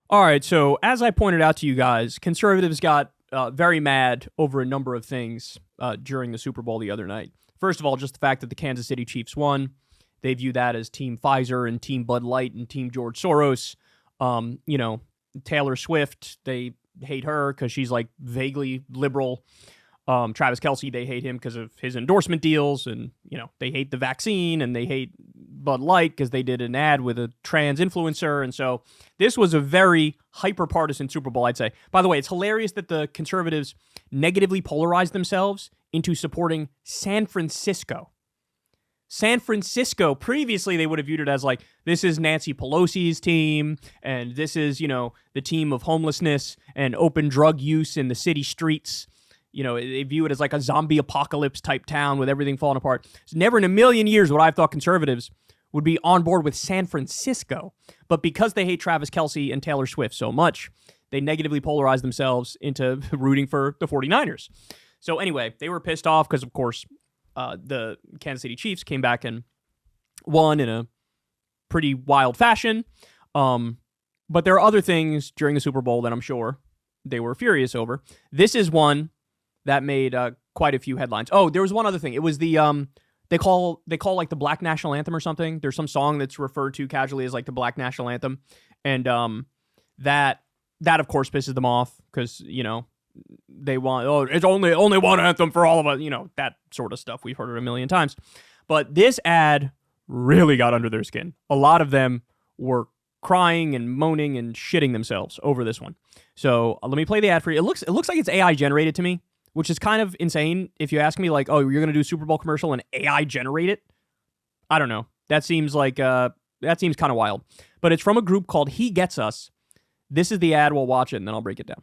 All right, so as I pointed out to you guys, conservatives got very mad over a number of things during the Super Bowl the other night. First of all, just the fact that the Kansas City Chiefs won. They view that as Team Pfizer and Team Bud Light and Team George Soros. You know, Taylor Swift, they hate her because she's like vaguely liberal. Travis Kelce, they hate him because of his endorsement deals, and they hate the vaccine, and they hate Bud Light because they did an ad with a trans influencer, and so this was a very hyper-partisan Super Bowl, I'd say. By the way, it's hilarious that the conservatives negatively polarized themselves into supporting San Francisco. San Francisco, previously they would have viewed it as like, this is Nancy Pelosi's team, and this is, the team of homelessness and open drug use in the city streets. They view it as like a zombie apocalypse type town with everything falling apart. It's never in a million years would I have thought conservatives would be on board with San Francisco. But because they hate Travis Kelce and Taylor Swift so much, they negatively polarized themselves into rooting for the 49ers. So anyway, they were pissed off because, of course, the Kansas City Chiefs came back and won in a pretty wild fashion. But there are other things during the Super Bowl that I'm sure they were furious over. This is one that made quite a few headlines. Oh, there was one other thing. It was the they call like the Black National Anthem or something. There's some song that's referred to casually as like the Black National Anthem, and that of course pisses them off because they want it's only one anthem for all of us. That sort of stuff. We've heard it a million times. But this ad really got under their skin. A lot of them were crying and moaning and shitting themselves over this one. So let me play the ad for you. It looks like it's AI generated to me, which is kind of insane. If you ask me, like, oh, you're going to do a Super Bowl commercial and AI generate it? I don't know. That seems kind of wild. But it's from a group called He Gets Us. This is the ad. We'll watch it, and then I'll break it down.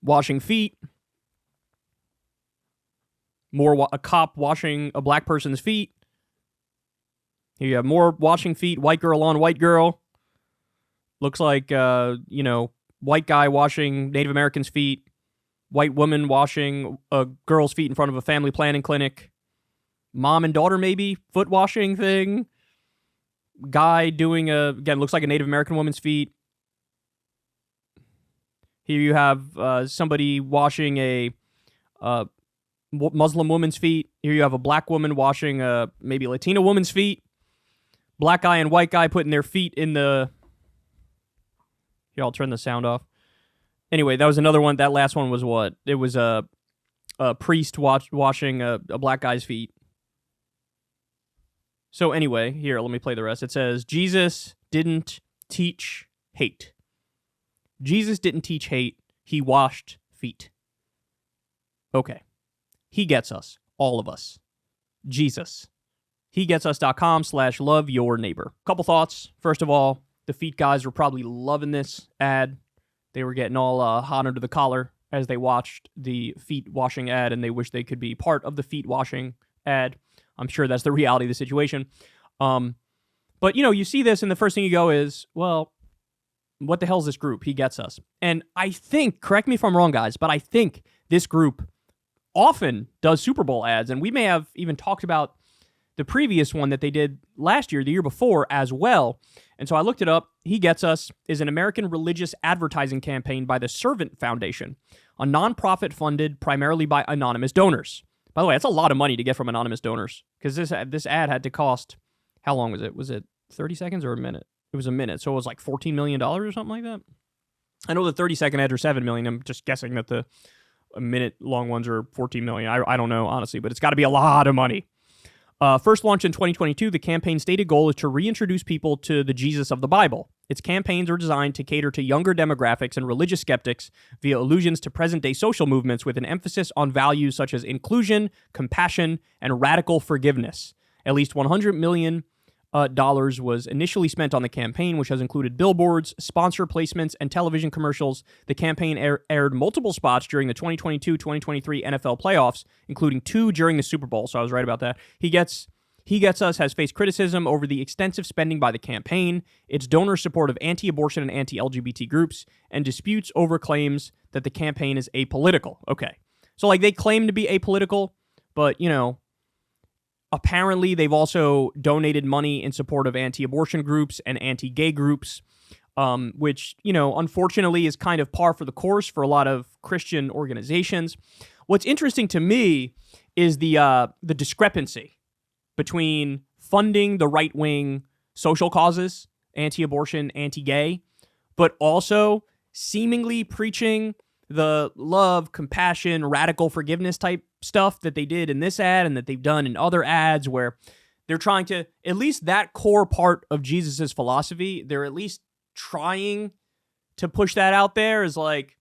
Washing feet. A cop washing a black person's feet. Here you have more washing feet. White girl on white girl. Looks like, white guy washing Native Americans' feet, white woman washing a girl's feet in front of a family planning clinic, mom and daughter maybe, foot washing thing, guy doing again, looks like a Native American woman's feet. Here you have somebody washing a Muslim woman's feet. Here you have a black woman washing maybe a Latina woman's feet. Black guy and white guy putting their feet in the... Here, I'll turn the sound off. Anyway, that was another one. That last one was what? It was a priest washing a black guy's feet. So anyway, here, let me play the rest. It says, Jesus didn't teach hate. Jesus didn't teach hate. He washed feet. Okay. He gets us. All of us. Jesus. HeGetsUs.com/love-your-neighbor. Couple thoughts. First of all, the feet guys were probably loving this ad. They were getting all hot under the collar as they watched the feet washing ad, and they wish they could be part of the feet washing ad. I'm sure that's the reality of the situation. But, you see this, and the first thing you go is, well, what the hell is this group? He Gets Us. And I think, correct me if I'm wrong, guys, but I think this group often does Super Bowl ads, and we may have even talked about the previous one that they did last year, the year before as well. And so I looked it up. He Gets Us is an American religious advertising campaign by the Servant Foundation, a nonprofit funded primarily by anonymous donors. By the way, that's a lot of money to get from anonymous donors, because this ad had to cost, how long was it? Was it 30 seconds or a minute? It was a minute, so it was like $14 million or something like that. I know the 30-second ads are $7 million. I'm just guessing that the minute-long ones are $14 million. I don't know, honestly, but it's got to be a lot of money. First launched in 2022, the campaign's stated goal is to reintroduce people to the Jesus of the Bible. Its campaigns are designed to cater to younger demographics and religious skeptics via allusions to present-day social movements with an emphasis on values such as inclusion, compassion, and radical forgiveness. At least $100 million was initially spent on the campaign, which has included billboards, sponsor placements, and television commercials. The campaign aired multiple spots during the 2022-2023 NFL playoffs, including 2 during the Super Bowl, so I was right about that. He Gets Us has faced criticism over the extensive spending by the campaign, its donor support of anti-abortion and anti-LGBT groups, and disputes over claims that the campaign is apolitical. Okay. So, they claim to be apolitical, but, Apparently, they've also donated money in support of anti-abortion groups and anti-gay groups, which, unfortunately is kind of par for the course for a lot of Christian organizations. What's interesting to me is the discrepancy between funding the right-wing social causes, anti-abortion, anti-gay, but also seemingly preaching the love, compassion, radical forgiveness type stuff that they did in this ad and that they've done in other ads, where they're trying to, at least that core part of Jesus's philosophy, they're at least trying to push that out there as like,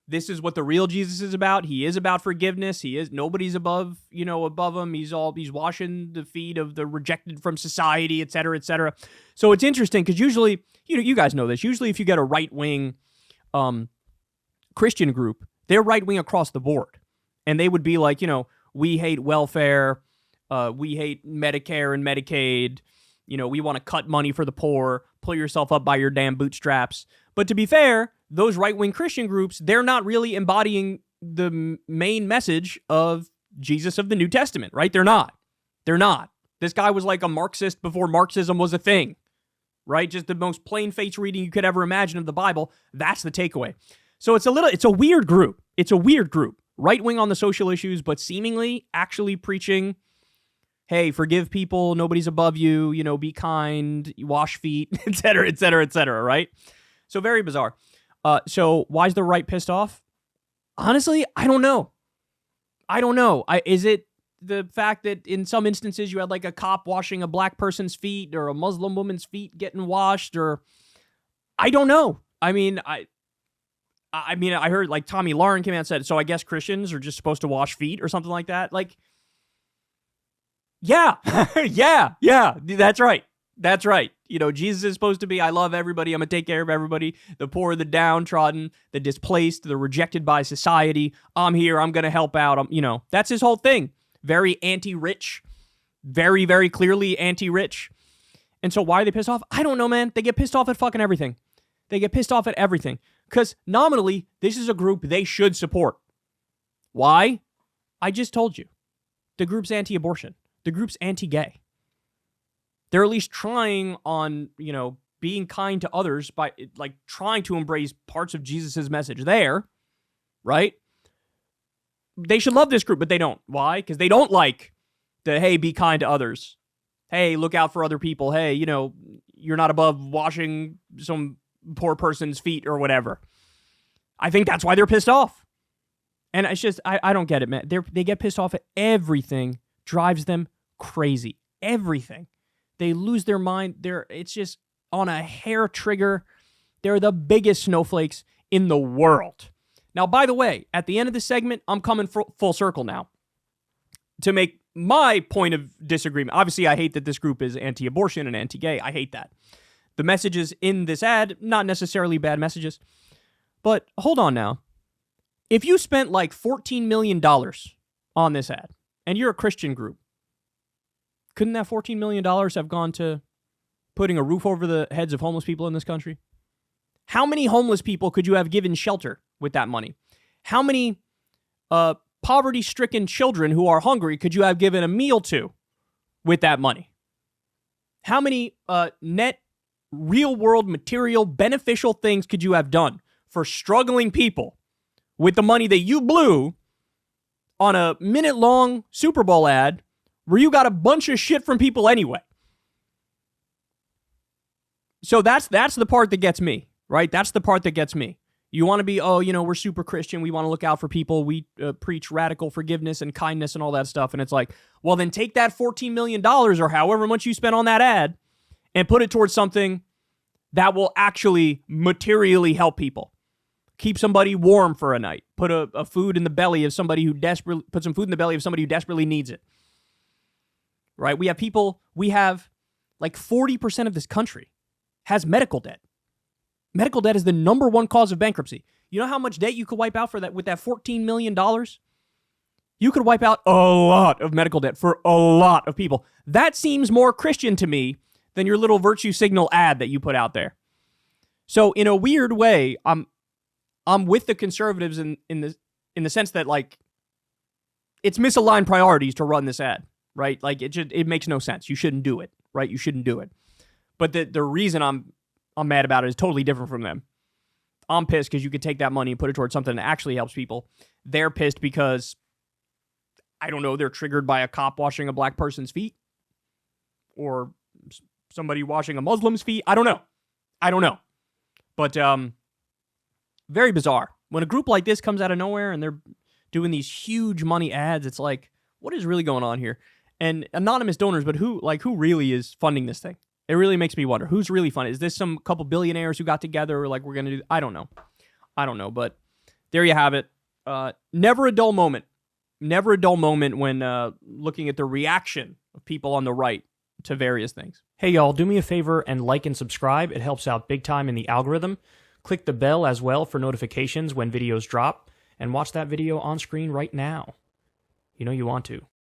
this is what the real Jesus is about. He is about forgiveness. Nobody's above him. He's washing the feet of the rejected from society, et cetera, et cetera. So it's interesting because usually, you guys know this, usually if you get a right-wing Christian group, they're right-wing across the board. And they would be like, we hate welfare, we hate Medicare and Medicaid, we want to cut money for the poor, pull yourself up by your damn bootstraps. But to be fair, those right-wing Christian groups, they're not really embodying the main message of Jesus of the New Testament, right? They're not. This guy was like a Marxist before Marxism was a thing, right? Just the most plain-faced reading you could ever imagine of the Bible. That's the takeaway. So it's a weird group. Right-wing on the social issues, but seemingly actually preaching, hey, forgive people, nobody's above you, be kind, wash feet, et cetera, et cetera, et cetera, right? So very bizarre. So why is the right pissed off? Honestly, I don't know. Is it the fact that in some instances you had like a cop washing a black person's feet or a Muslim woman's feet getting washed, or I don't know. I mean, I heard like Tommy Lauren came out and said, so I guess Christians are just supposed to wash feet or something like that. Like, yeah, yeah, that's right. Jesus is supposed to be, I love everybody, I'm going to take care of everybody, the poor, the downtrodden, the displaced, the rejected by society. I'm here, I'm going to help out. That's his whole thing. Very anti-rich, very, very clearly anti-rich. And so why are they pissed off? I don't know, man. They get pissed off at fucking everything. Because nominally, this is a group they should support. Why? I just told you. The group's anti-abortion. The group's anti-gay. They're at least trying on, being kind to others by, like, trying to embrace parts of Jesus' message there, right? They should love this group, but they don't. Why? Because they don't like the, hey, be kind to others. Hey, look out for other people. Hey, you're not above washing some poor person's feet or whatever. I think that's why they're pissed off. And it's just, I don't get it, man. They get pissed off at everything, drives them crazy. Everything. They lose their mind. It's just on a hair trigger. They're the biggest snowflakes in the world. Now, by the way, at the end of the segment, I'm coming full circle now to make my point of disagreement. Obviously, I hate that this group is anti-abortion and anti-gay. I hate that. The messages in this ad, not necessarily bad messages. But hold on now. If you spent like $14 million on this ad, and you're a Christian group, couldn't that $14 million have gone to putting a roof over the heads of homeless people in this country? How many homeless people could you have given shelter with that money? How many poverty-stricken children who are hungry could you have given a meal to with that money? How many net real-world material beneficial things could you have done for struggling people with the money that you blew on a minute-long Super Bowl ad where you got a bunch of shit from people anyway? So that's the part that gets me, right? That's the part that gets me. You want to be, we're super Christian. We want to look out for people. We preach radical forgiveness and kindness and all that stuff. And it's like, well, then take that $14 million or however much you spent on that ad and put it towards something that will actually materially help people. Keep somebody warm for a night. Put a food in the belly of somebody who put some food in the belly of somebody who desperately needs it. Right? We have like 40% of this country has medical debt. Medical debt is the number one cause of bankruptcy. You know how much debt you could wipe out for that with that $14 million? You could wipe out a lot of medical debt for a lot of people. That seems more Christian to me than your little virtue signal ad that you put out there. So in a weird way, I'm with the conservatives in the sense that, like, it's misaligned priorities to run this ad. right? Like it makes no sense. You shouldn't do it, right? You shouldn't do it. But the reason I'm mad about it is totally different from them. I'm pissed because you could take that money and put it towards something that actually helps people. They're pissed because, I don't know, they're triggered by a cop washing a black person's feet or somebody washing a Muslim's feet. I don't know. But very bizarre. When a group like this comes out of nowhere and they're doing these huge money ads, it's like, what is really going on here? And anonymous donors, but who really is funding this thing? It really makes me wonder, who's really funding? Is this some couple billionaires who got together or like we're going to do? I don't know. But there you have it. Never a dull moment. Never a dull moment when looking at the reaction of people on the right to various things. Hey, y'all, do me a favor and like and subscribe. It helps out big time in the algorithm. Click the bell as well for notifications when videos drop. And watch that video on screen right now. You know you want to.